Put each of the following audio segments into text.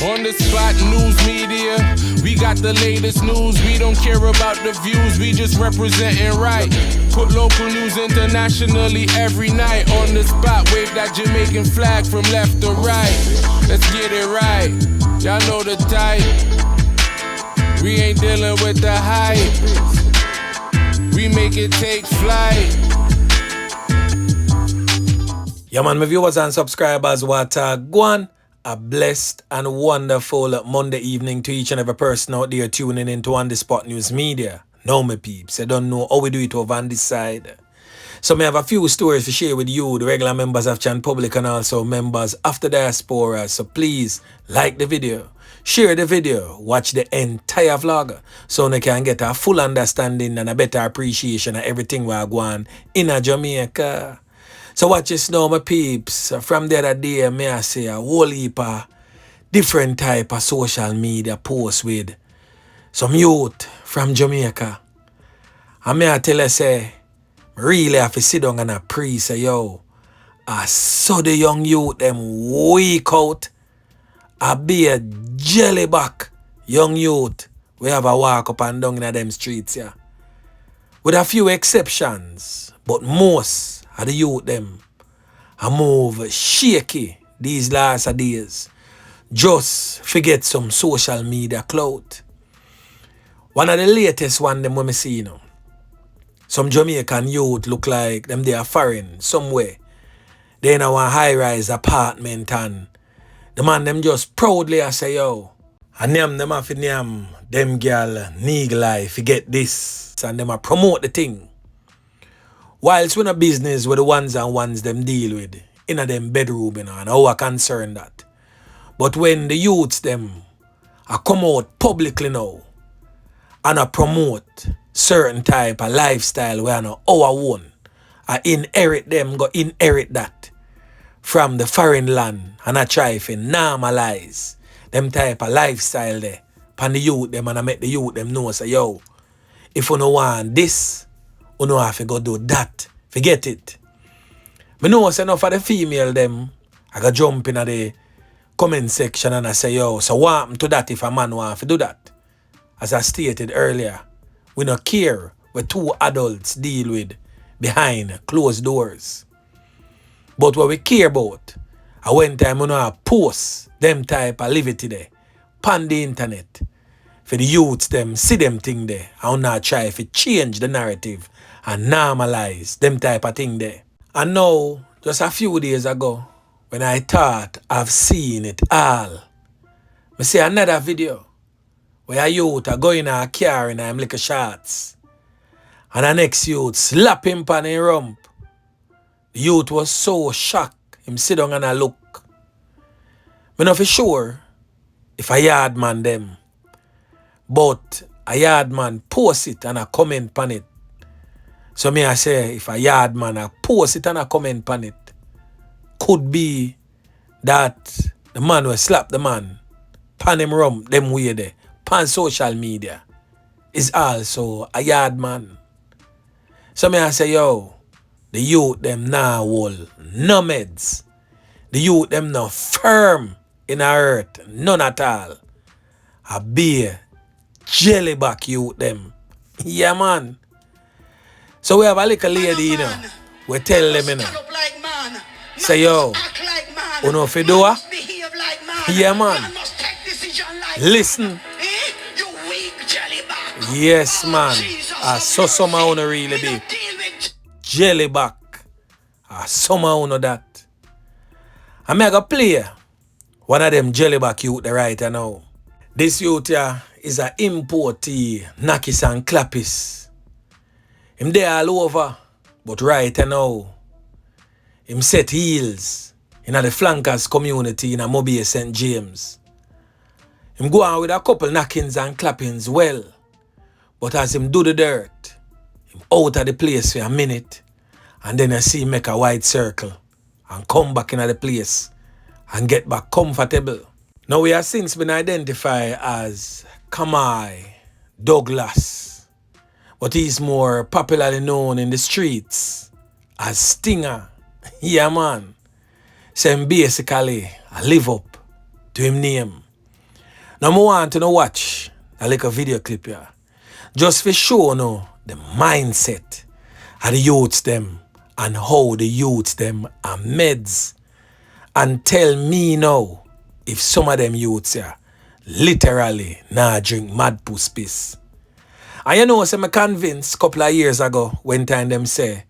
On the spot news media, we got the latest news. We don't care about the views, we just representing right. Put local news internationally every night. On the spot, wave that Jamaican flag from left to right. Let's get it right, y'all know the type. We ain't dealing with the hype. We make it take flight. Yeah man, my viewers and subscribers, what go on? A blessed and wonderful Monday evening to each and every person out there tuning into On The Spot News Media. Now my peeps, I don't know how we do it over on this side. So I have a few stories to share with you, the regular members of Chan Public and also members of the diaspora. So please like the video, share the video, watch the entire vlog so you can get a full understanding and a better appreciation of everything we are going in Jamaica. So watch this now, my peeps. From the other day, I say a whole heap of different type of social media posts with some youth from Jamaica. And I tell you, say, really have to sit down and pray, say, yo, I saw the young youth, them weak out. I be a jellyback young youth. We have a walk up and down in them streets, yeah. With a few exceptions, but most of the youth them I move shaky these last days. Just forget some social media clout. One of the latest one them when me see some Jamaican youth look like them they are Farin somewhere. They in a high-rise apartment and the man them just proudly I say yo. And them have to name them girl Nigga forget this. And them a promote the thing. Whilst we in a business with the ones and ones them deal with in a them bedroom and how I concern that. But when the youths them I come out publicly now and I promote certain type of lifestyle where I know our own, I inherit them, go inherit that from the foreign land and I try to normalize them type of lifestyle there. Pan the youth them and I make the youth them know say yo, if you don't want this, you know have to go do that. Forget it. I know say enough of the female them, I go jump in the comment section and I say, yo, so what happened to that if a man want to do that? As I stated earlier, we don't care what two adults deal with behind closed doors. But what we care about, I when time we know post them type of liberty there, pan the internet, for the youths them, see them thing there, and not try to change the narrative and normalize them type of thing there. And now, just a few days ago, when I thought I've seen it all, I see another video where a youth are going in a car in them little shots. And the next youth slap him on the rump. The youth was so shocked, him sit down and I look. I'm not for sure if a yard man them, but a yard man post it and a comment on it. So me I say, if a yard man a post it and a comment on it, could be that the man will slap the man, pan him rum, them way there, pan social media, is also a yard man. So me I say, yo, the youth them now wall, no meds. The youth them now firm in the earth, none at all. A beer, jellyback youth them. Yeah man. So we have a little lady, you know, we tell them, you know, say, yo, you know if you do it? Yeah, man. Listen. Yes, man. I saw someone who really big. Jellyback. I someone who that. I'm going to play one of them jellyback youth right now. This youth here is an importee, Nakis and Clappis. Him there all over, but right now, him set heels in the flankers community in a Mobay St. James. Him go on with a couple knockings and clappings well, but as him do the dirt, him out of the place for a minute, and then I see him make a wide circle and come back in the place and get back comfortable. Now we have since been identified as Kamai Douglas, but he's more popularly known in the streets as Stinga. Yeah, man. So him basically I live up to him name. Now I want to watch a little video clip here. Just for show the mindset of the youths them and how the youths them are meds. And tell me now if some of them youths here literally nah drink mad puss piss. And you know, I'm convinced a couple of years ago when time them say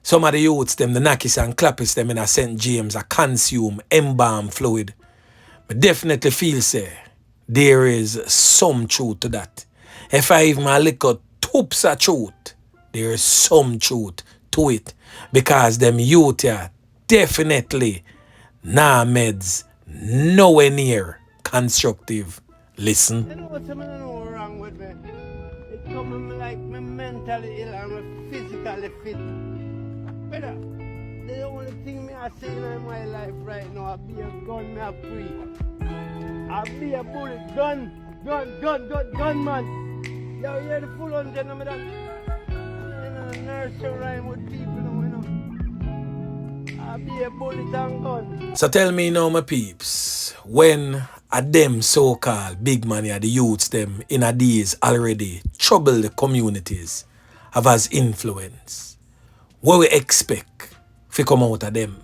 some of the youths them, the knackies and clappies them in a St. James, a consume embalm fluid. But definitely feel say there is some truth to that. If I even a little toops of truth, there is some truth to it. Because them youth here definitely nah meds nowhere near constructive. Listen. You know what's wrong with me? It comes like me mentally ill and me physically fit. Brother, the only thing me I see in my life right now, I be a gun, me a free. I be a bullet, gun, man. You hear the full 100 of me that? You know, nursery rhyme with people, you know. I be a bullet and gun. So tell me now, my peeps, when a them so-called big money are the youths them in a days already trouble the communities have as influence, what we expect if we come out of them?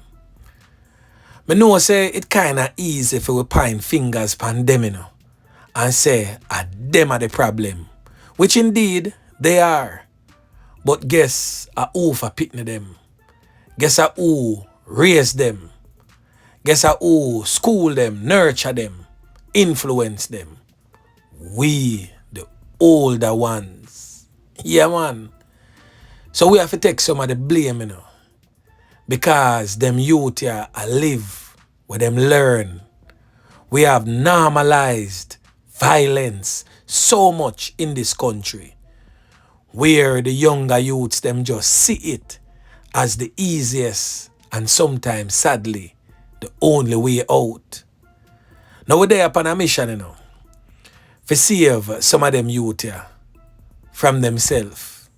Me know say it kinda easy for we point fingers pan them, you know, and say them are the problem, which indeed they are. But guess who for picking them? Guess who raise them? Guess who school them, nurture them, influence them? We, the older ones. Yeah, man. So we have to take some of the blame, you know. Because them youth here live where them learn. We have normalized violence so much in this country, where the younger youths them just see it as the easiest and sometimes sadly the only way out. Now we're there upon a mission, you know, to save some of them youth here from themselves.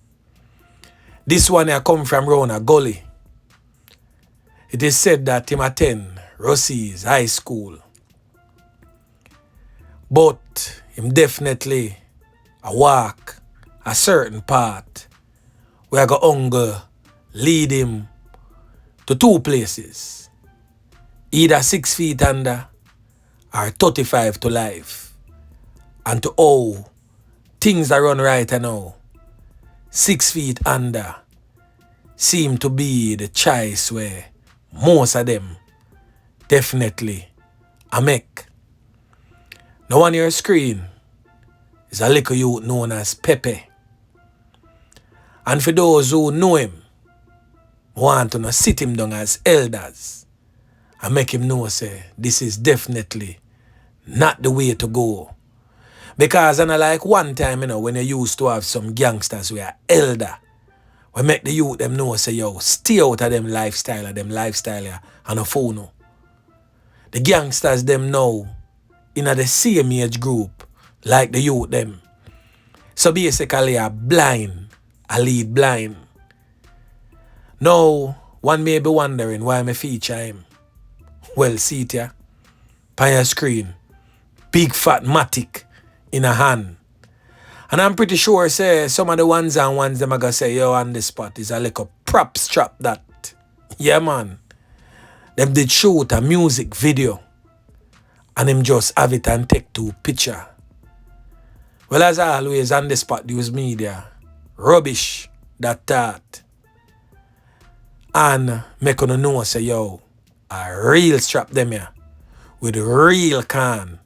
This one here come from round a Gully. It is said that him attend Rossi's high school. But him definitely walk a certain path where the hunger lead him to two places. Either 6 feet under or 35 to life. And to all things that run right now, 6 feet under seem to be the choice where most of them definitely make. Now on your screen is a little youth known as Pepe. And for those who know him, want to sit him down as elders and make him know say this is definitely not the way to go. Because and like one time, you know, when you used to have some gangsters who are elder, we make the youth them know say yo, stay out of them lifestyle here and a phone. The gangsters them now in the same age group like the youth them. So basically a blind, a lead blind. Now, one may be wondering why I feature him. Well, see it here, on your screen. Big fat matic in a hand. And I'm pretty sure say some of the ones them are gonna say, yo, on the spot is a little prop strap that. Yeah, man. Them did shoot a music video. And him just have it and take 2 picture. Well, as always, on the spot news media, rubbish that thought. And make you know say, yo, a real strap them here with a real can.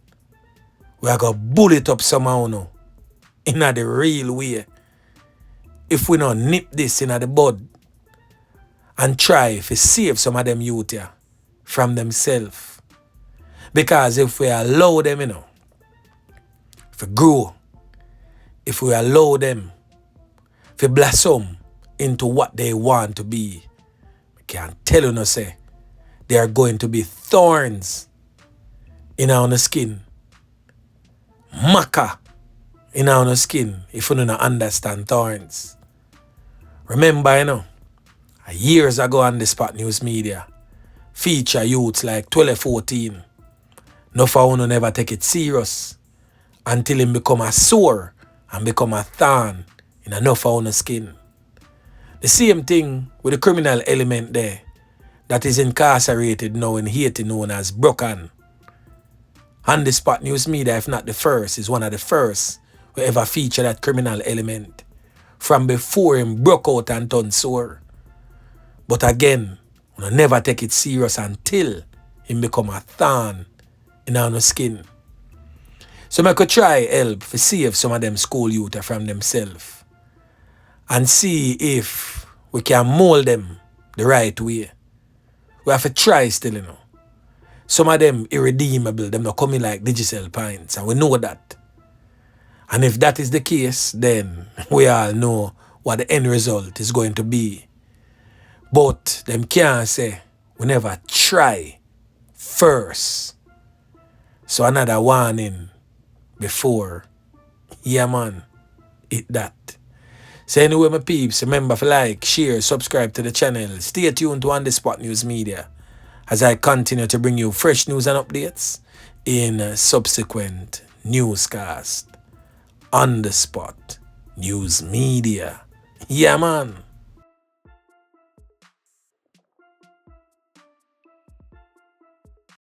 We are gonna bullet up somehow now in the real way. If we not nip this in the bud and try to save some of them youth here from themselves. Because if we allow them, you know, to grow, if we allow them to blossom into what they want to be, I can tell you no say, they are going to be thorns in our skin. Maca in our skin if you don't understand thorns. Remember, you know, years ago on the Spot News Media, feature youths like 12-14. No for one never take it serious. until him become a sore and become a thorn in enough of our skin. The same thing with the criminal element there that is incarcerated now in Haiti known as Broken. On the Spot News Media, if not the first, is one of the first who ever feature that criminal element from before him broke out and turned sore. But again, we never take it serious until him become a thorn in our skin. So I could try help to save some of them school youth from themselves and see if we can mold them the right way. We have to try still, you know. Some of them irredeemable, them not coming like digital points, and we know that. And if that is the case, then we all know what the end result is going to be. But them can't say we never try first. So another warning before, yeah man, hit that. So anyway, my peeps, remember to like, share, subscribe to the channel. Stay tuned to On The Spot News Media as I continue to bring you fresh news and updates in subsequent newscast. On The Spot News Media. Yeah man.